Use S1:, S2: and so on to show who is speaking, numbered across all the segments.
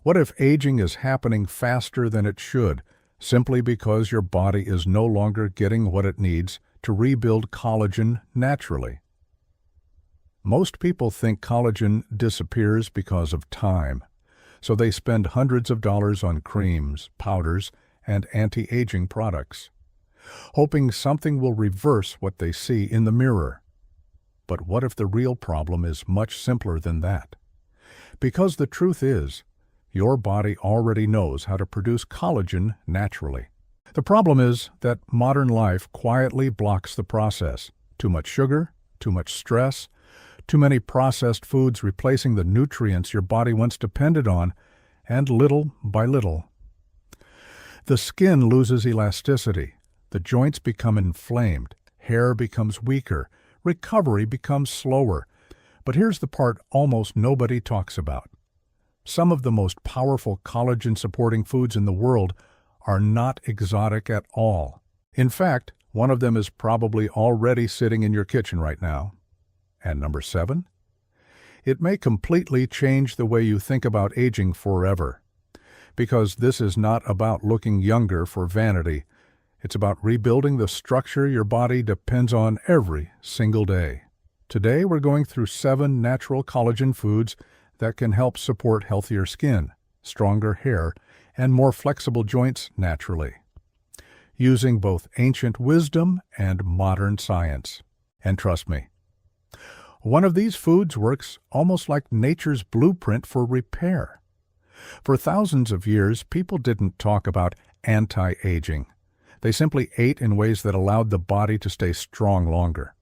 S1: What if aging is happening faster than it should, simply because your body is no longer getting what it needs to rebuild collagen naturally? Most people think collagen disappears because of time, so they spend hundreds of dollars on creams, powders, and anti-aging products, hoping something will reverse what they see in the mirror. But what if the real problem is much simpler than that? Because the truth is, your body already knows how to produce collagen naturally. The problem is that modern life quietly blocks the process. Too much sugar, too much stress, too many processed foods replacing the nutrients your body once depended on, and little by little. The skin loses elasticity, the joints become inflamed, hair becomes weaker, recovery becomes slower. But here's the part almost nobody talks about. Some of the most powerful collagen-supporting foods in the world are not exotic at all. In fact, one of them is probably already sitting in your kitchen right now. And number 7? It may completely change the way you think about aging forever. Because this is not about looking younger for vanity. It's about rebuilding the structure your body depends on every single day. Today we're going through 7 natural collagen foods that can help support healthier skin, stronger hair, and more flexible joints naturally, using both ancient wisdom and modern science. And trust me, one of these foods works almost like nature's blueprint for repair. For thousands of years, people didn't talk about anti-aging. They simply ate in ways that allowed the body to stay strong longer.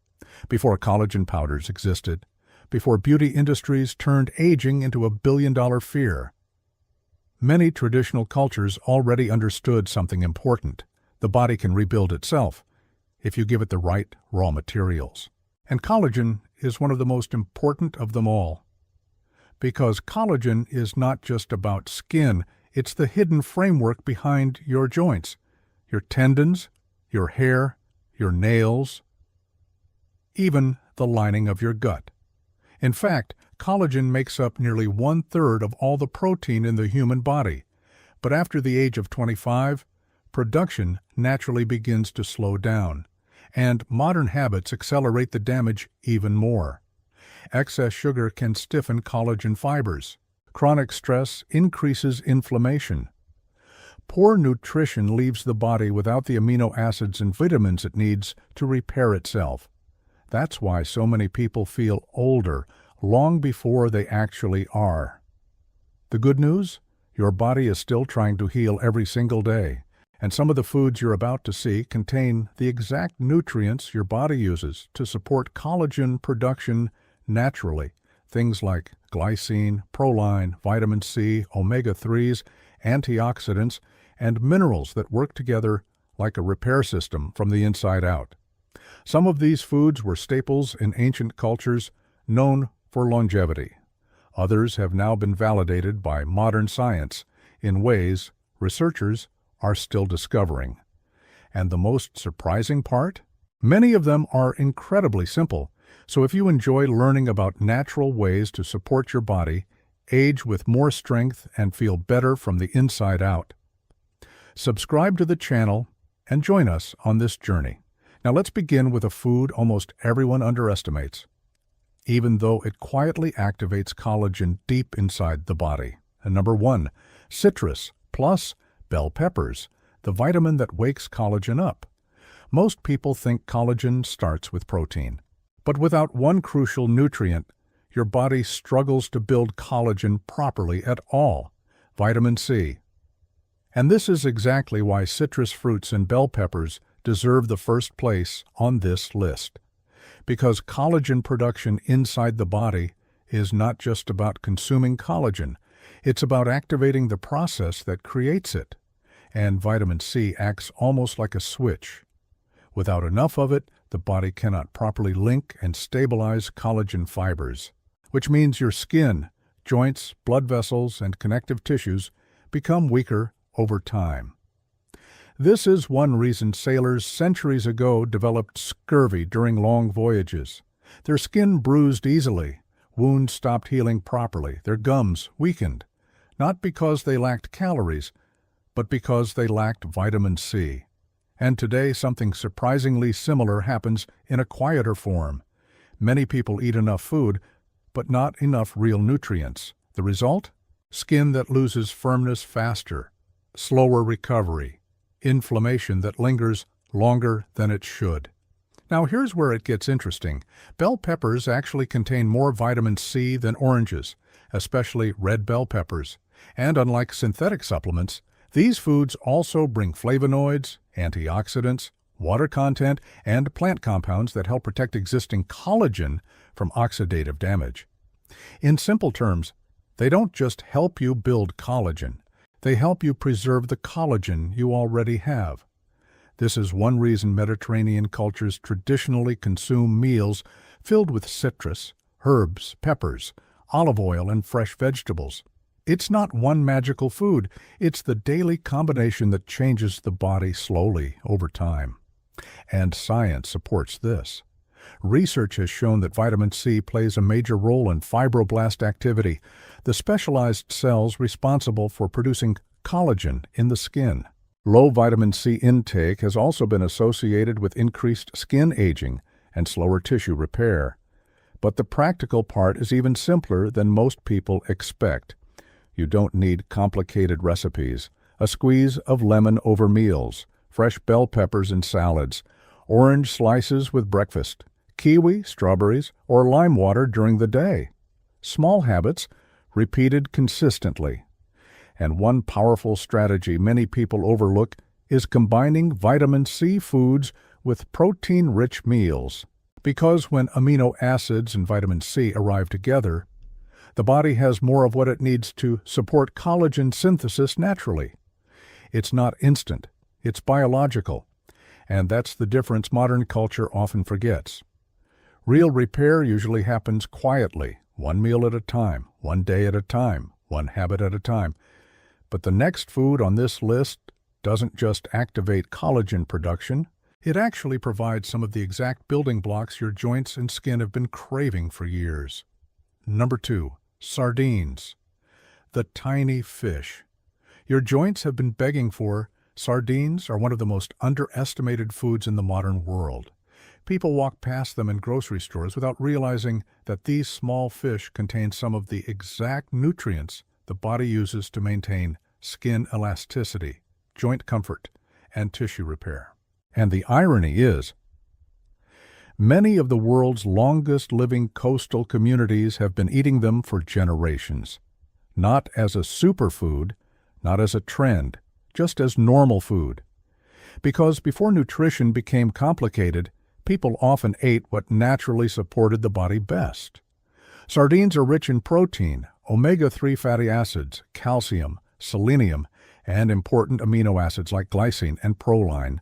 S1: Before collagen powders existed, before beauty industries turned aging into a billion-dollar fear. Many traditional cultures already understood something important. The body can rebuild itself if you give it the right raw materials. And collagen is one of the most important of them all. Because collagen is not just about skin, it's the hidden framework behind your joints, your tendons, your hair, your nails, even the lining of your gut. In fact, collagen makes up nearly 1/3 of all the protein in the human body. But after the age of 25, production naturally begins to slow down, and modern habits accelerate the damage even more. Excess sugar can stiffen collagen fibers. Chronic stress increases inflammation. Poor nutrition leaves the body without the amino acids and vitamins it needs to repair itself. That's why so many people feel older long before they actually are. The good news? Your body is still trying to heal every single day, and some of the foods you're about to see contain the exact nutrients your body uses to support collagen production naturally. Things like glycine, proline, vitamin C, omega-3s, antioxidants, and minerals that work together like a repair system from the inside out. Some of these foods were staples in ancient cultures known for longevity. Others have now been validated by modern science in ways researchers are still discovering. And the most surprising part? Many of them are incredibly simple, so if you enjoy learning about natural ways to support your body, age with more strength, and feel better from the inside out, subscribe to the channel and join us on this journey. Now let's begin with a food almost everyone underestimates, even though it quietly activates collagen deep inside the body. And number 1, citrus plus bell peppers, the vitamin that wakes collagen up. Most people think collagen starts with protein, but without one crucial nutrient, your body struggles to build collagen properly at all: vitamin C. And this is exactly why citrus fruits and bell peppers deserve the first place on this list. Because collagen production inside the body is not just about consuming collagen, it's about activating the process that creates it. And vitamin C acts almost like a switch. Without enough of it, the body cannot properly link and stabilize collagen fibers, which means your skin, joints, blood vessels, and connective tissues become weaker over time. This is one reason sailors centuries ago developed scurvy during long voyages. Their skin bruised easily, wounds stopped healing properly, their gums weakened. not because they lacked calories, but because they lacked vitamin C. And today something surprisingly similar happens in a quieter form. Many people eat enough food, but not enough real nutrients. The result? Skin that loses firmness faster, slower recovery, inflammation that lingers longer than it should. Now here's where it gets interesting. Bell peppers actually contain more vitamin C than oranges, especially red bell peppers. And unlike synthetic supplements, these foods also bring flavonoids, antioxidants, water content, and plant compounds that help protect existing collagen from oxidative damage. In simple terms, they don't just help you build collagen, they help you preserve the collagen you already have. This is one reason Mediterranean cultures traditionally consume meals filled with citrus, herbs, peppers, olive oil, and fresh vegetables. It's not one magical food, it's the daily combination that changes the body slowly over time. And science supports this. Research has shown that vitamin C plays a major role in fibroblast activity, the specialized cells responsible for producing collagen in the skin. Low vitamin C intake has also been associated with increased skin aging and slower tissue repair. But the practical part is even simpler than most people expect. You don't need complicated recipes, a squeeze of lemon over meals, fresh bell peppers in salads, orange slices with breakfast, kiwi, strawberries, or lime water during the day. Small habits, repeated consistently. And one powerful strategy many people overlook is combining vitamin C foods with protein-rich meals. Because when amino acids and vitamin C arrive together, the body has more of what it needs to support collagen synthesis naturally. It's not instant, it's biological, and that's the difference modern culture often forgets. Real repair usually happens quietly, one meal at a time, one day at a time, one habit at a time. But the next food on this list doesn't just activate collagen production, it actually provides some of the exact building blocks your joints and skin have been craving for years. Number 2. Sardines. The tiny fish. Your joints have been begging for. Sardines are one of the most underestimated foods in the modern world. People walk past them in grocery stores without realizing that these small fish contain some of the exact nutrients the body uses to maintain skin elasticity, joint comfort, and tissue repair. And the irony is, many of the world's longest-living coastal communities have been eating them for generations. Not as a superfood, not as a trend, just as normal food. Because before nutrition became complicated, people often ate what naturally supported the body best. Sardines are rich in protein, omega-3 fatty acids, calcium, selenium, and important amino acids like glycine and proline,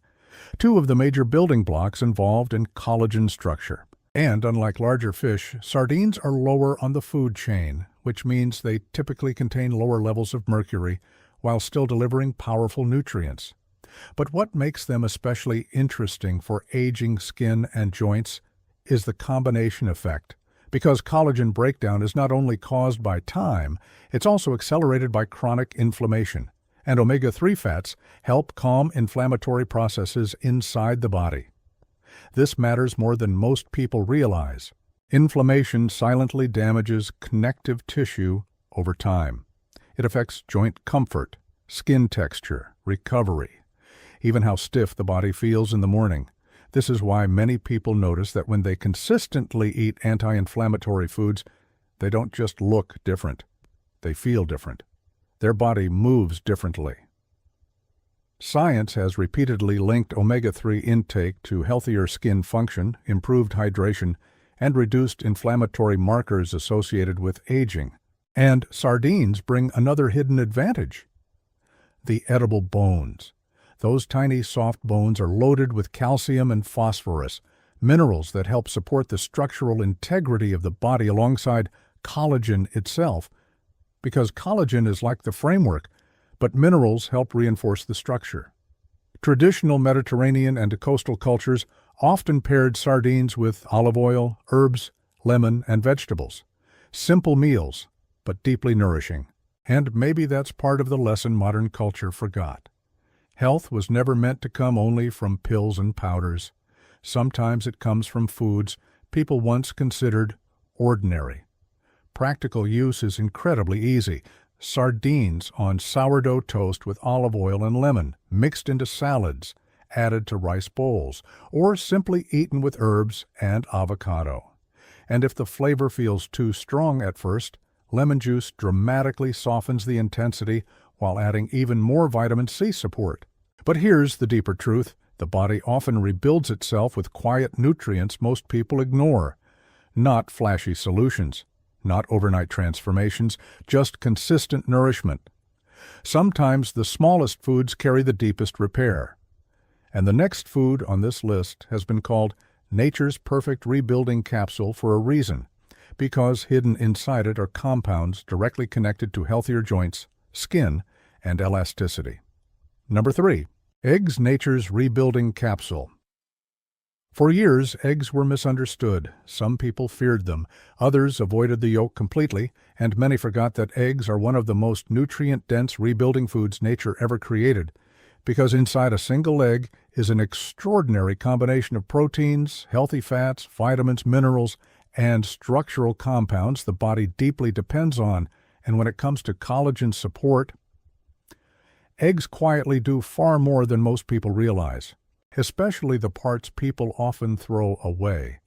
S1: two of the major building blocks involved in collagen structure. And unlike larger fish, sardines are lower on the food chain, which means they typically contain lower levels of mercury while still delivering powerful nutrients. But what makes them especially interesting for aging skin and joints is the combination effect. Because collagen breakdown is not only caused by time, it's also accelerated by chronic inflammation. And omega-3 fats help calm inflammatory processes inside the body. This matters more than most people realize. Inflammation silently damages connective tissue over time. It affects joint comfort, skin texture, recovery, even how stiff the body feels in the morning. This is why many people notice that when they consistently eat anti-inflammatory foods, they don't just look different, they feel different. Their body moves differently. Science has repeatedly linked omega-3 intake to healthier skin function, improved hydration, and reduced inflammatory markers associated with aging. And sardines bring another hidden advantage: the edible bones. Those tiny soft bones are loaded with calcium and phosphorus, minerals that help support the structural integrity of the body alongside collagen itself. Because collagen is like the framework, but minerals help reinforce the structure. Traditional Mediterranean and coastal cultures often paired sardines with olive oil, herbs, lemon, and vegetables. Simple meals, but deeply nourishing. And maybe that's part of the lesson modern culture forgot. Health was never meant to come only from pills and powders. Sometimes it comes from foods people once considered ordinary. Practical use is incredibly easy. Sardines on sourdough toast with olive oil and lemon, mixed into salads, added to rice bowls, or simply eaten with herbs and avocado. And if the flavor feels too strong at first, lemon juice dramatically softens the intensity while adding even more vitamin C support. But here's the deeper truth. The body often rebuilds itself with quiet nutrients most people ignore. Not flashy solutions, not overnight transformations, just consistent nourishment. Sometimes the smallest foods carry the deepest repair. And the next food on this list has been called Nature's Perfect Rebuilding Capsule for a reason, because hidden inside it are compounds directly connected to healthier joints, skin, and elasticity. Number 3. Eggs Nature's Rebuilding Capsule. For years, eggs were misunderstood. Some people feared them, others avoided the yolk completely, and many forgot that eggs are one of the most nutrient-dense rebuilding foods nature ever created, because inside a single egg is an extraordinary combination of proteins, healthy fats, vitamins, minerals, and structural compounds the body deeply depends on. And when it comes to collagen support, eggs quietly do far more than most people realize, especially the parts people often throw away.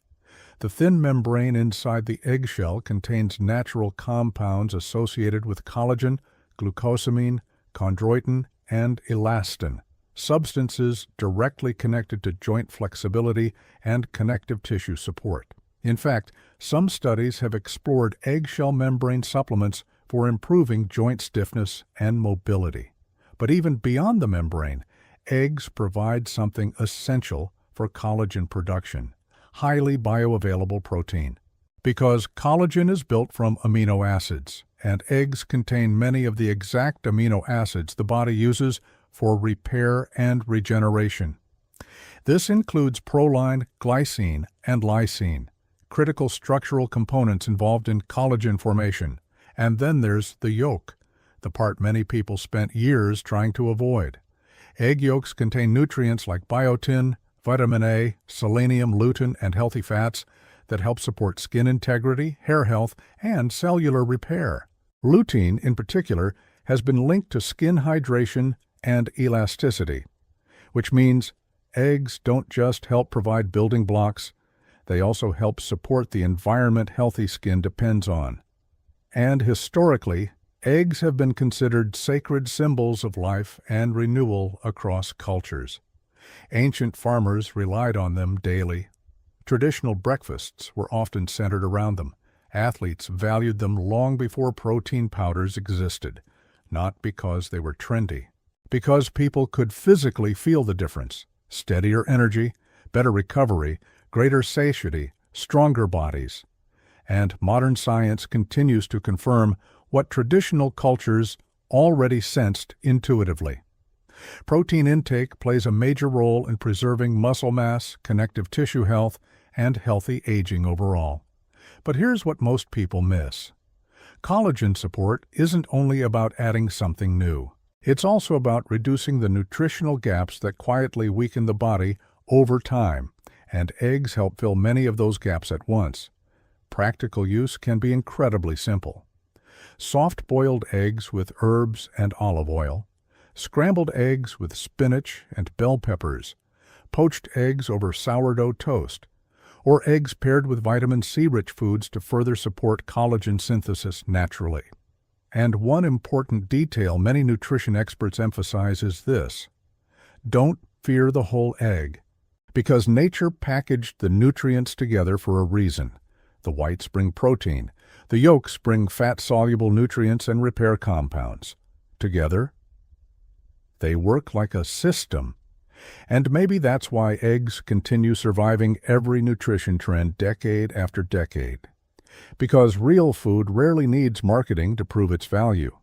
S1: The thin membrane inside the eggshell contains natural compounds associated with collagen, glucosamine, chondroitin, and elastin, substances directly connected to joint flexibility and connective tissue support. In fact, some studies have explored eggshell membrane supplements for improving joint stiffness and mobility. But even beyond the membrane, eggs provide something essential for collagen production, highly bioavailable protein. Because collagen is built from amino acids, and eggs contain many of the exact amino acids the body uses for repair and regeneration. This includes proline, glycine, and lysine, critical structural components involved in collagen formation. And then there's the yolk, the part many people spent years trying to avoid. Egg yolks contain nutrients like biotin, vitamin A, selenium, lutein, and healthy fats that help support skin integrity, hair health, and cellular repair. Lutein, in particular, has been linked to skin hydration and elasticity, which means eggs don't just help provide building blocks, they also help support the environment healthy skin depends on. And historically, eggs have been considered sacred symbols of life and renewal across cultures. Ancient farmers relied on them daily. Traditional breakfasts were often centered around them. Athletes valued them long before protein powders existed, not because they were trendy, because people could physically feel the difference: steadier energy, better recovery, greater satiety, stronger bodies. And modern science continues to confirm what traditional cultures already sensed intuitively. Protein intake plays a major role in preserving muscle mass, connective tissue health, and healthy aging overall. But here's what most people miss. Collagen support isn't only about adding something new. It's also about reducing the nutritional gaps that quietly weaken the body over time, and eggs help fill many of those gaps at once. Practical use can be incredibly simple. Soft-boiled eggs with herbs and olive oil, scrambled eggs with spinach and bell peppers, poached eggs over sourdough toast, or eggs paired with vitamin C-rich foods to further support collagen synthesis naturally. And one important detail many nutrition experts emphasize is this: don't fear the whole egg, because nature packaged the nutrients together for a reason. The whites bring protein, the yolks bring fat-soluble nutrients and repair compounds. Together, they work like a system. And maybe that's why eggs continue surviving every nutrition trend decade after decade. Because real food rarely needs marketing to prove its value.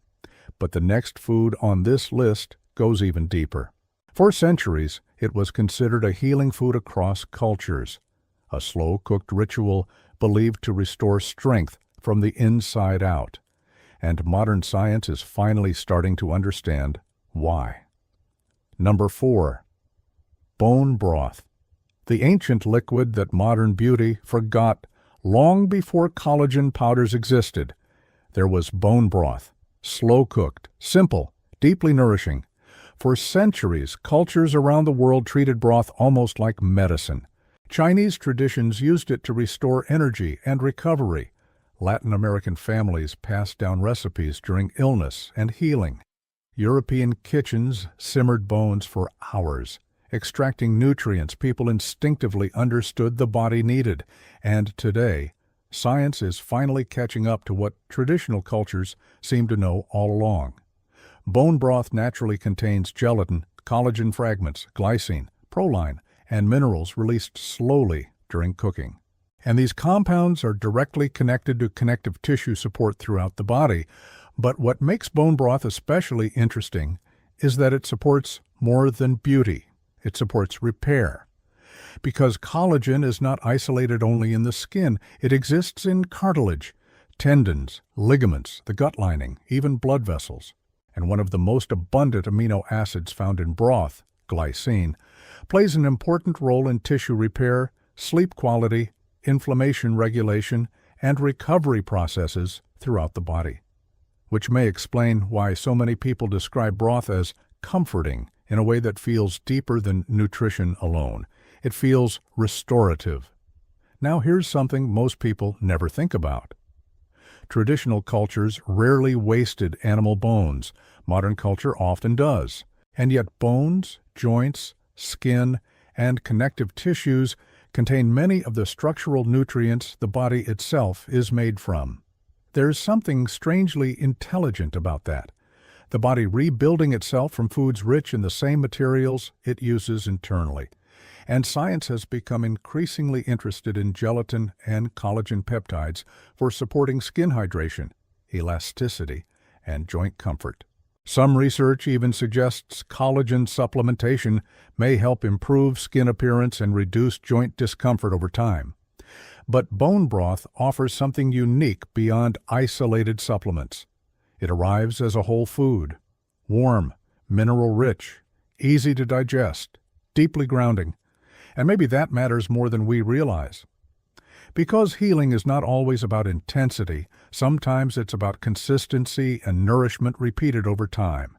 S1: But the next food on this list goes even deeper. For centuries, it was considered a healing food across cultures, a slow-cooked ritual believed to restore strength from the inside out. and modern science is finally starting to understand why. Number 4. Bone broth. The ancient liquid that modern beauty forgot long before collagen powders existed. There was bone broth, slow-cooked, simple, deeply nourishing. For centuries, cultures around the world treated broth almost like medicine. Chinese traditions used it to restore energy and recovery. Latin American families passed down recipes during illness and healing. European kitchens simmered bones for hours, extracting nutrients people instinctively understood the body needed. And today, science is finally catching up to what traditional cultures seem to know all along. Bone broth naturally contains gelatin, collagen fragments, glycine, proline, and minerals released slowly during cooking. And these compounds are directly connected to connective tissue support throughout the body. But what makes bone broth especially interesting is that it supports more than beauty. It supports repair. Because collagen is not isolated only in the skin, it exists in cartilage, tendons, ligaments, the gut lining, even blood vessels. And one of the most abundant amino acids found in broth, glycine, plays an important role in tissue repair, sleep quality, inflammation regulation, and recovery processes throughout the body, which may explain why so many people describe broth as comforting in a way that feels deeper than nutrition alone. It feels restorative. Now here's something most people never think about. Traditional cultures rarely wasted animal bones. Modern culture often does. And yet bones, joints, skin, and connective tissues contain many of the structural nutrients the body itself is made from. There's something strangely intelligent about that. The body rebuilding itself from foods rich in the same materials it uses internally. And science has become increasingly interested in gelatin and collagen peptides for supporting skin hydration, elasticity, and joint comfort. Some research even suggests collagen supplementation may help improve skin appearance and reduce joint discomfort over time. But bone broth offers something unique beyond isolated supplements. It arrives as a whole food, warm, mineral-rich, easy to digest, deeply grounding, and maybe that matters more than we realize. Because healing is not always about intensity, sometimes it's about consistency and nourishment repeated over time.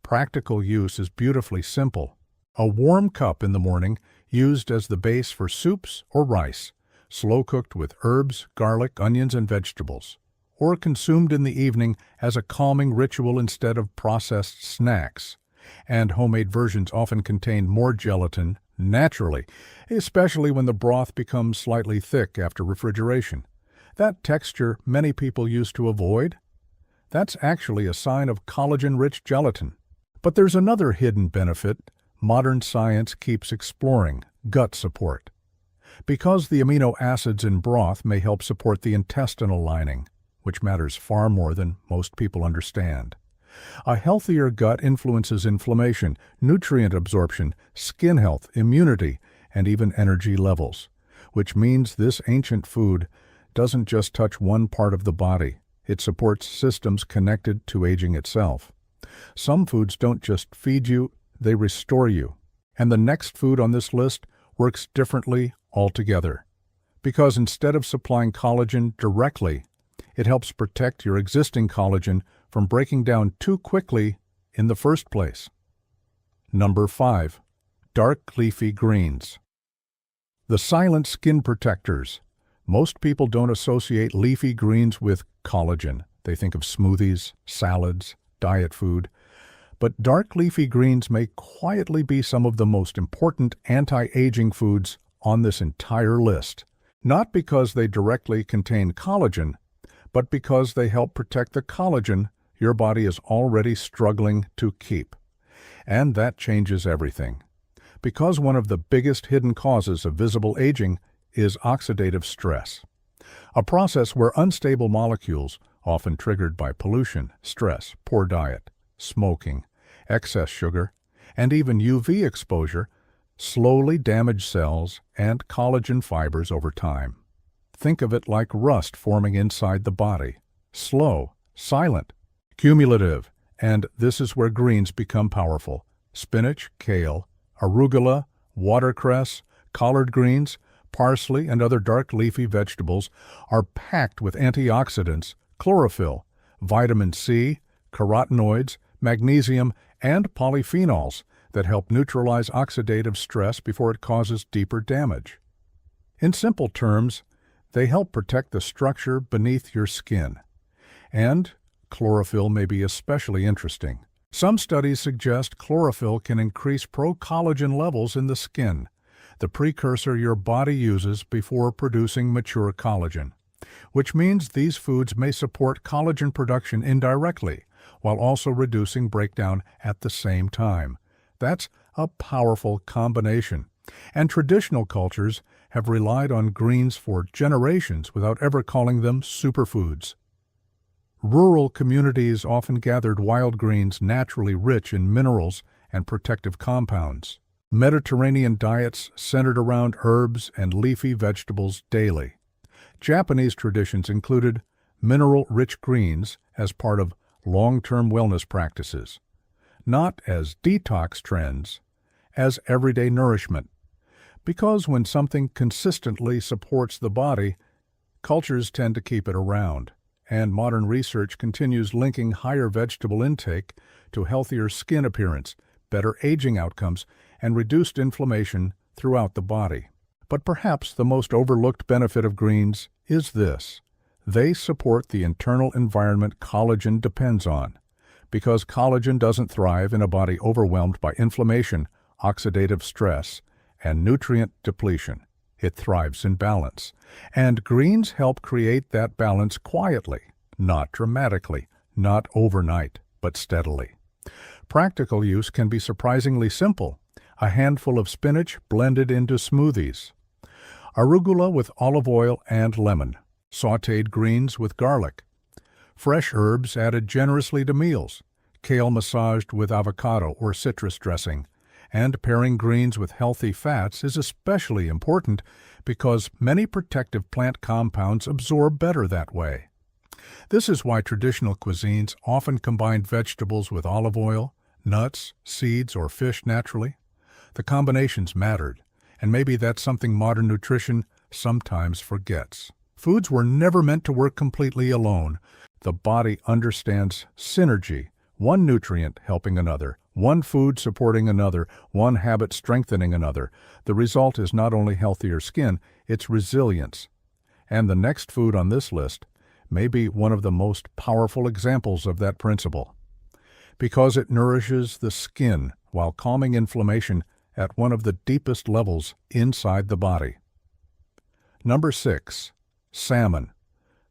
S1: Practical use is beautifully simple. A warm cup in the morning used as the base for soups or rice, slow-cooked with herbs, garlic, onions, and vegetables, or consumed in the evening as a calming ritual instead of processed snacks. And homemade versions often contain more gelatin naturally, especially when the broth becomes slightly thick after refrigeration. That texture many people used to avoid? That's actually a sign of collagen-rich gelatin. But there's another hidden benefit modern science keeps exploring: gut support. Because the amino acids in broth may help support the intestinal lining, which matters far more than most people understand. A healthier gut influences inflammation, nutrient absorption, skin health, immunity, and even energy levels, which means this ancient food doesn't just touch one part of the body. It supports systems connected to aging itself. Some foods don't just feed you, they restore you. And the next food on this list works differently altogether. Because instead of supplying collagen directly, it helps protect your existing collagen from breaking down too quickly in the first place. Number 5. Dark leafy greens. The silent skin protectors. Most people don't associate leafy greens with collagen. They think of smoothies, salads, diet food. But dark leafy greens may quietly be some of the most important anti-aging foods on this entire list. Not because they directly contain collagen, but because they help protect the collagen your body is already struggling to keep. And that changes everything. Because one of the biggest hidden causes of visible aging is oxidative stress, a process where unstable molecules, often triggered by pollution, stress, poor diet, smoking, excess sugar, and even UV exposure, slowly damage cells and collagen fibers over time. Think of it like rust forming inside the body. Slow, silent. Cumulative, and this is where greens become powerful. Spinach, kale, arugula, watercress, collard greens, parsley, and other dark leafy vegetables are packed with antioxidants, chlorophyll, vitamin C, carotenoids, magnesium, and polyphenols that help neutralize oxidative stress before it causes deeper damage. In simple terms, they help protect the structure beneath your skin. And chlorophyll may be especially interesting. Some studies suggest chlorophyll can increase pro-collagen levels in the skin, the precursor your body uses before producing mature collagen, which means these foods may support collagen production indirectly, while also reducing breakdown at the same time. That's a powerful combination, and traditional cultures have relied on greens for generations without ever calling them superfoods. Rural communities often gathered wild greens naturally rich in minerals and protective compounds. Mediterranean diets centered around herbs and leafy vegetables daily. Japanese traditions included mineral-rich greens as part of long-term wellness practices, not as detox trends, as everyday nourishment. Because when something consistently supports the body, cultures tend to keep it around, and modern research continues linking higher vegetable intake to healthier skin appearance, better aging outcomes, and reduced inflammation throughout the body. But perhaps the most overlooked benefit of greens is this: they support the internal environment collagen depends on. Because collagen doesn't thrive in a body overwhelmed by inflammation, oxidative stress, and nutrient depletion. It thrives in balance. And greens help create that balance quietly, not dramatically, not overnight, but steadily. Practical use can be surprisingly simple. A handful of spinach blended into smoothies. Arugula with olive oil and lemon. Sautéed greens with garlic. Fresh herbs added generously to meals. Kale massaged with avocado or citrus dressing. And pairing greens with healthy fats is especially important because many protective plant compounds absorb better that way. This is why traditional cuisines often combine vegetables with olive oil, nuts, seeds, or fish naturally. The combinations mattered, and maybe that's something modern nutrition sometimes forgets. Foods were never meant to work completely alone. The body understands synergy, one nutrient helping another, one food supporting another, one habit strengthening another. The result is not only healthier skin, it's resilience. And the next food on this list may be one of the most powerful examples of that principle, because it nourishes the skin while calming inflammation at one of the deepest levels inside the body. Number 6. Salmon,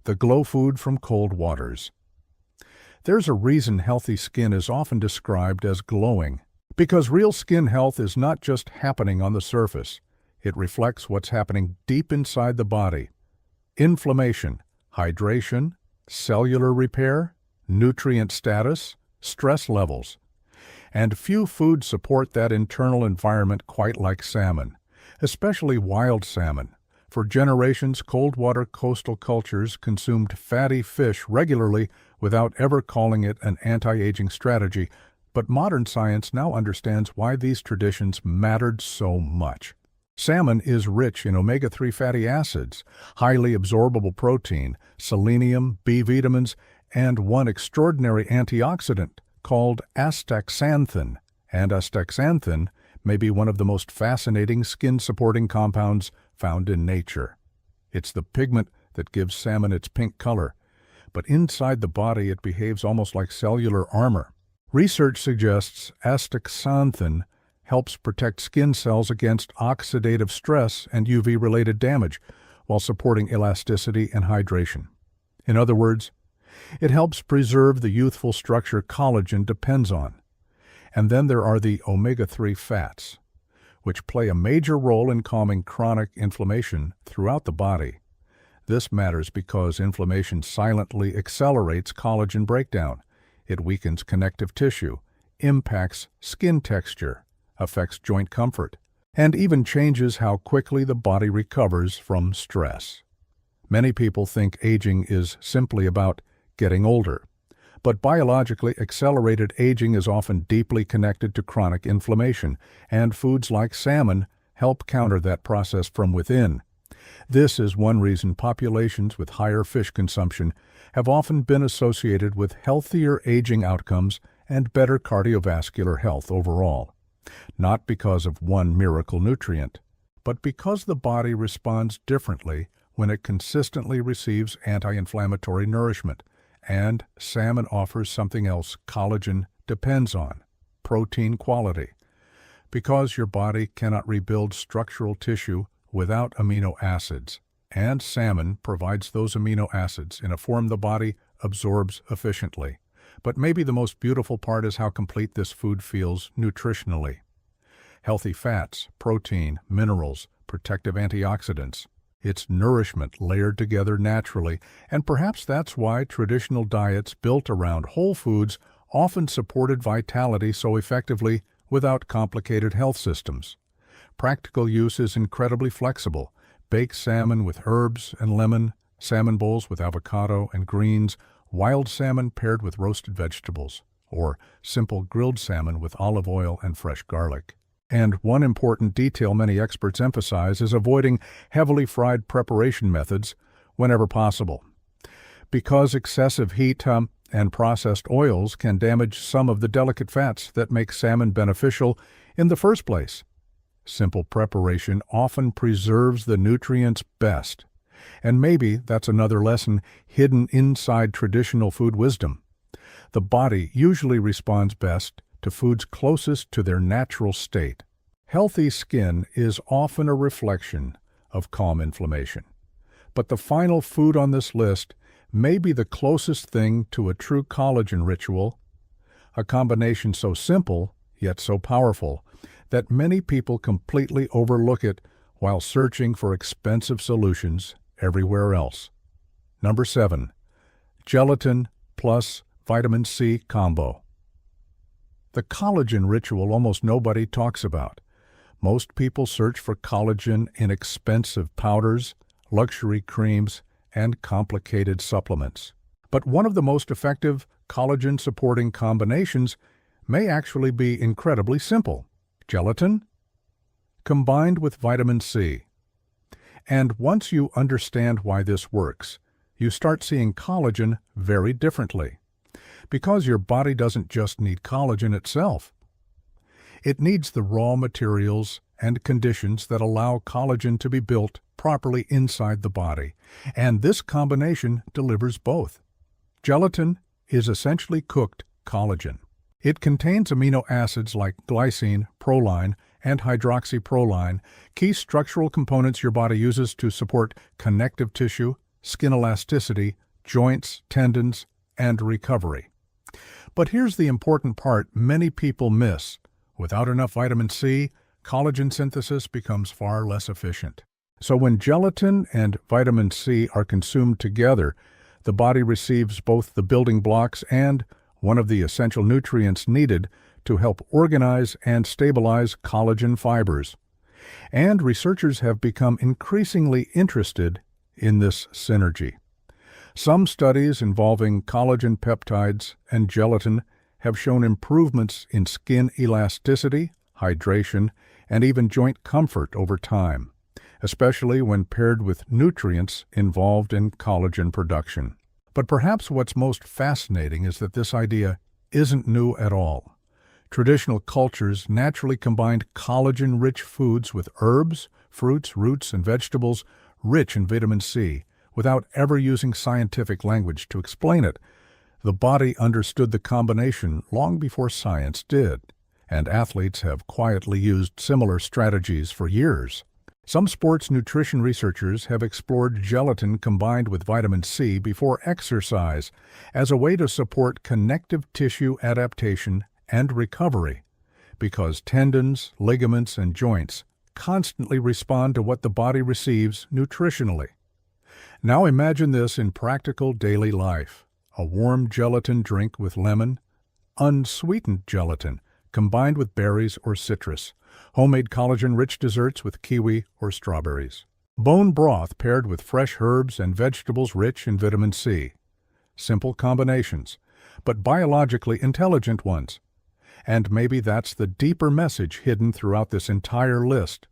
S1: the glow food from cold waters. There's a reason healthy skin is often described as glowing, because real skin health is not just happening on the surface. It reflects what's happening deep inside the body. Inflammation, hydration, cellular repair, nutrient status, stress levels. And few foods support that internal environment quite like salmon, especially wild salmon. For generations, cold-water coastal cultures consumed fatty fish regularly without ever calling it an anti-aging strategy, but modern science now understands why these traditions mattered so much. Salmon is rich in omega-3 fatty acids, highly absorbable protein, selenium, B vitamins, and one extraordinary antioxidant called astaxanthin. And astaxanthin may be one of the most fascinating skin-supporting compounds found in nature. It's the pigment that gives salmon its pink color, but inside the body it behaves almost like cellular armor. Research suggests astaxanthin helps protect skin cells against oxidative stress and UV-related damage while supporting elasticity and hydration. In other words, it helps preserve the youthful structure collagen depends on. And then there are the omega-3 fats, which play a major role in calming chronic inflammation throughout the body. This matters because inflammation silently accelerates collagen breakdown. It weakens connective tissue, impacts skin texture, affects joint comfort, and even changes how quickly the body recovers from stress. Many people think aging is simply about getting older, But biologically accelerated aging is often deeply connected to chronic inflammation, and foods like salmon help counter that process from within. This is one reason populations with higher fish consumption have often been associated with healthier aging outcomes and better cardiovascular health overall. Not because of one miracle nutrient, but because the body responds differently when it consistently receives anti-inflammatory nourishment, and salmon offers something else collagen depends on: protein quality. Because your body cannot rebuild structural tissue without amino acids, and salmon provides those amino acids in a form the body absorbs efficiently. But maybe the most beautiful part is how complete this food feels nutritionally. Healthy fats, protein, minerals, protective antioxidants. It's nourishment layered together naturally, and perhaps that's why traditional diets built around whole foods often supported vitality so effectively without complicated health systems. Practical use is incredibly flexible. Baked salmon with herbs and lemon, salmon bowls with avocado and greens, wild salmon paired with roasted vegetables, or simple grilled salmon with olive oil and fresh garlic. And one important detail many experts emphasize is avoiding heavily fried preparation methods whenever possible, because excessive heat and processed oils can damage some of the delicate fats that make salmon beneficial in the first place. Simple preparation often preserves the nutrients best, and maybe that's another lesson hidden inside traditional food wisdom. The body usually responds best to foods closest to their natural state. Healthy skin is often a reflection of calm inflammation. But the final food on this list may be the closest thing to a true collagen ritual, a combination so simple yet so powerful that many people completely overlook it while searching for expensive solutions everywhere else. Number 7. Gelatin plus vitamin C combo. The collagen ritual almost nobody talks about. Most people search for collagen in expensive powders, luxury creams, and complicated supplements. But one of the most effective collagen-supporting combinations may actually be incredibly simple: gelatin combined with vitamin C. And once you understand why this works, you start seeing collagen very differently. Because your body doesn't just need collagen itself. It needs the raw materials and conditions that allow collagen to be built properly inside the body, and this combination delivers both. Gelatin is essentially cooked collagen. It contains amino acids like glycine, proline, and hydroxyproline, key structural components your body uses to support connective tissue, skin elasticity, joints, tendons, and recovery. But here's the important part many people miss. Without enough vitamin C, collagen synthesis becomes far less efficient. So when gelatin and vitamin C are consumed together, the body receives both the building blocks and one of the essential nutrients needed to help organize and stabilize collagen fibers. And researchers have become increasingly interested in this synergy. Some studies involving collagen peptides and gelatin have shown improvements in skin elasticity, hydration, and even joint comfort over time, especially when paired with nutrients involved in collagen production. But perhaps what's most fascinating is that this idea isn't new at all. Traditional cultures naturally combined collagen-rich foods with herbs, fruits, roots, and vegetables rich in vitamin C, without ever using scientific language to explain it. The body understood the combination long before science did, and athletes have quietly used similar strategies for years. Some sports nutrition researchers have explored gelatin combined with vitamin C before exercise as a way to support connective tissue adaptation and recovery, because tendons, ligaments, and joints constantly respond to what the body receives nutritionally. Now imagine this in practical daily life: a warm gelatin drink with lemon, unsweetened gelatin combined with berries or citrus, homemade collagen-rich desserts with kiwi or strawberries, bone broth paired with fresh herbs and vegetables rich in vitamin C. Simple combinations, but biologically intelligent ones. And maybe that's the deeper message hidden throughout this entire list.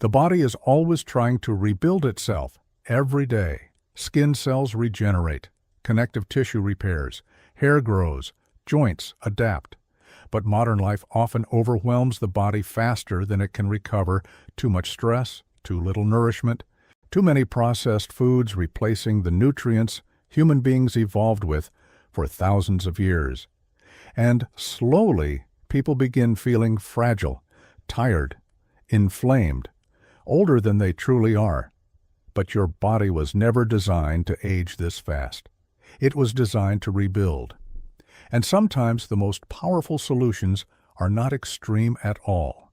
S1: The body is always trying to rebuild itself every day. Skin cells regenerate, connective tissue repairs, hair grows, joints adapt. But modern life often overwhelms the body faster than it can recover. Too much stress, too little nourishment, too many processed foods replacing the nutrients human beings evolved with for thousands of years. And slowly, people begin feeling fragile, tired, inflamed, older than they truly are. But your body was never designed to age this fast. It was designed to rebuild. And sometimes the most powerful solutions are not extreme at all.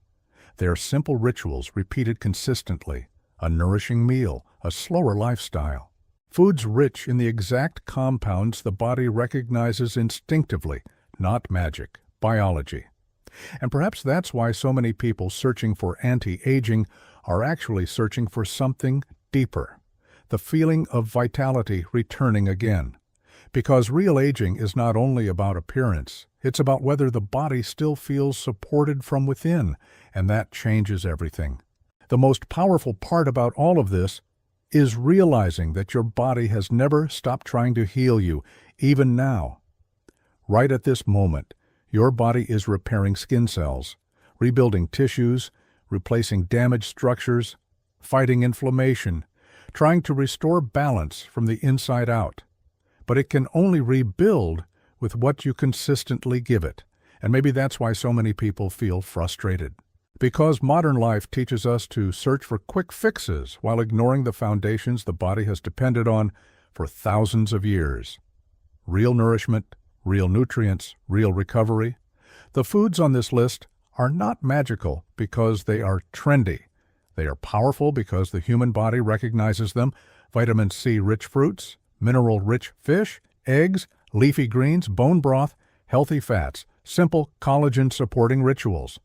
S1: They are simple rituals repeated consistently, a nourishing meal, a slower lifestyle. Foods rich in the exact compounds the body recognizes instinctively, not magic, biology. And perhaps that's why so many people searching for anti-aging are actually searching for something deeper, the feeling of vitality returning again. Because real aging is not only about appearance, it's about whether the body still feels supported from within, and that changes everything. The most powerful part about all of this is realizing that your body has never stopped trying to heal you, even now. Right at this moment, your body is repairing skin cells, rebuilding tissues, replacing damaged structures, fighting inflammation, trying to restore balance from the inside out. But it can only rebuild with what you consistently give it. And maybe that's why so many people feel frustrated. Because modern life teaches us to search for quick fixes while ignoring the foundations the body has depended on for thousands of years. Real nourishment, real nutrients, real recovery. The foods on this list are not magical because they are trendy. They are powerful because the human body recognizes them. Vitamin C-rich fruits, mineral-rich fish, eggs, leafy greens, bone broth, healthy fats, simple collagen-supporting rituals.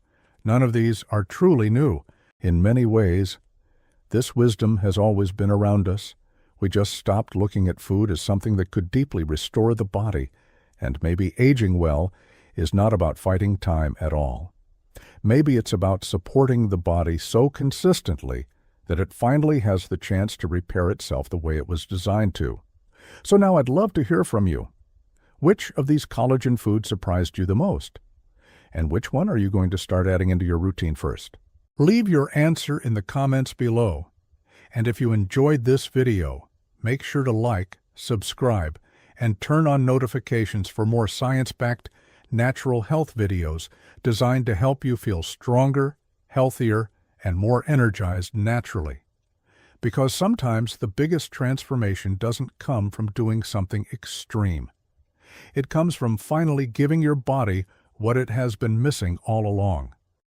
S1: None of these are truly new. In many ways, this wisdom has always been around us. We just stopped looking at food as something that could deeply restore the body. And maybe aging well is not about fighting time at all. Maybe it's about supporting the body so consistently that it finally has the chance to repair itself the way it was designed to. So now I'd love to hear from you. Which of these collagen foods surprised you the most? And which one are you going to start adding into your routine first? Leave your answer in the comments below. And if you enjoyed this video, make sure to like, subscribe, and turn on notifications for more science-backed natural health videos designed to help you feel stronger, healthier, and more energized naturally. Because sometimes the biggest transformation doesn't come from doing something extreme. It comes from finally giving your body what it has been missing all along.